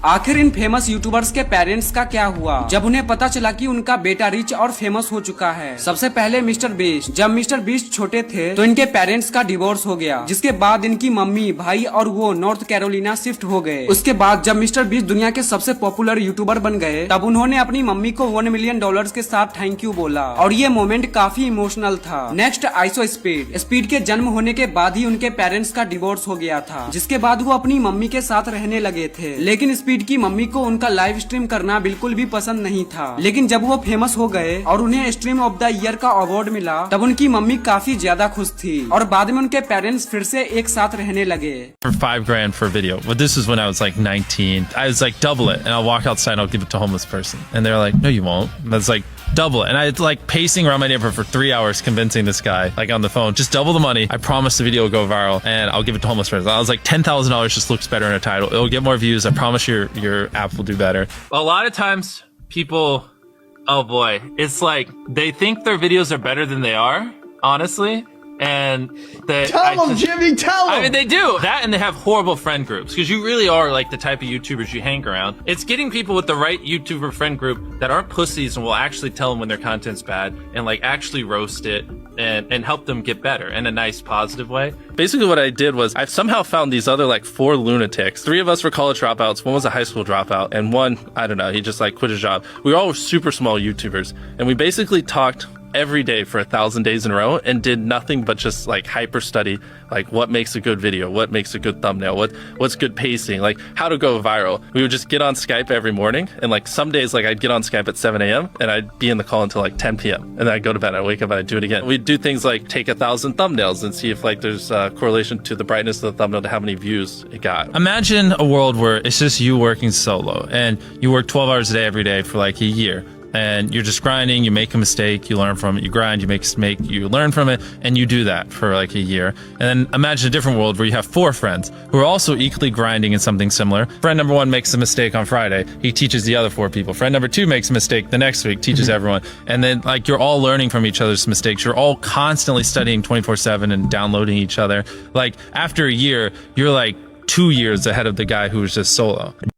आखिर इन famous YouTubers के parents का क्या हुआ जब उन्हें पता चला कि उनका बेटा रिच और फेमस हो चुका है। सबसे पहले मिस्टर बीस्ट। जब मिस्टर बीस्ट छोटे थे तो इनके पेरेंट्स का डिवोर्स हो गया, जिसके बाद इनकी मम्मी, भाई और वो नॉर्थ कैरोलिना शिफ्ट हो गए। उसके बाद जब मिस्टर बीस्ट दुनिया के सबसे पॉपुलर यूट्यूबर बन गए, तब उन्होंने अपनी मम्मी को $1 मिलियन के साथ थैंक यू बोला और ये मोमेंट काफी इमोशनल था। Next iso speed. स्पीड के जन्म होने के बाद ही उनके पेरेंट्स का डिवोर्स हो गया था, जिसके बाद वो अपनी मम्मी के साथ रहने लगे थे। लेकिन स्पीड की मम्मी को उनका लाइव स्ट्रीम करना बिल्कुल भी पसंद नहीं था। लेकिन जब वो फेमस हो गए और उन्हें स्ट्रीम ऑफ द ईयर का अवार्ड मिला, तब उनकी मम्मी काफी ज्यादा खुश थी और बाद में उनके पेरेंट्स फिर से एक साथ रहने लगे। For $5,000 for a video. But this was when I was like 19. I was like, double it, and I'll walk outside and I'll give it to a homeless person. And they're like, no, you won't. And that's like, double it. And I was like pacing around my neighborhood for 3 hours convincing this guy, like on the phone, just double the money. I promise the video will go viral and I'll give it to homeless person. I was like, $10,000 just looks better in a title. It'll get more views. I promise your app will do better. A lot of times people, oh boy, it's like they think their videos are better than they are, honestly. And tell them, Jimmy, tell them. I mean, they do that, and they have horrible friend groups because you really are like the type of YouTubers you hang around. It's getting people with the right YouTuber friend group that aren't pussies and will actually tell them when their content's bad and like actually roast it and help them get better in a nice, positive way. Basically, what I did was I somehow found these other like 4 lunatics. 3 of us were college dropouts. One was a high school dropout, and one, I don't know, he just like quit his job. We were all super small YouTubers, and we basically talked every day for 1,000 days in a row and did nothing but just like hyper study like what makes a good video, what makes a good thumbnail, what's good pacing, like how to go viral. We would just get on Skype every morning, and like some days like I'd get on Skype at 7 a.m. and I'd be in the call until like 10 p.m. and then I'd go to bed, I'd wake up and I'd do it again. We'd do things like take 1,000 thumbnails and see if like there's a correlation to the brightness of the thumbnail to how many views it got. Imagine a world where it's just you working solo and you work 12 hours a day every day for like a year. And you're just grinding, you make a mistake, you learn from it, you grind, you make a mistake, you learn from it, and you do that for like a year. And then imagine a different world where you have 4 friends who are also equally grinding in something similar. Friend number 1 makes a mistake on Friday, he teaches the other 4 people. Friend number 2 makes a mistake the next week, teaches everyone. And then like you're all learning from each other's mistakes. You're all constantly studying 24/7 and downloading each other. Like after a year, you're like 2 years ahead of the guy who was just solo.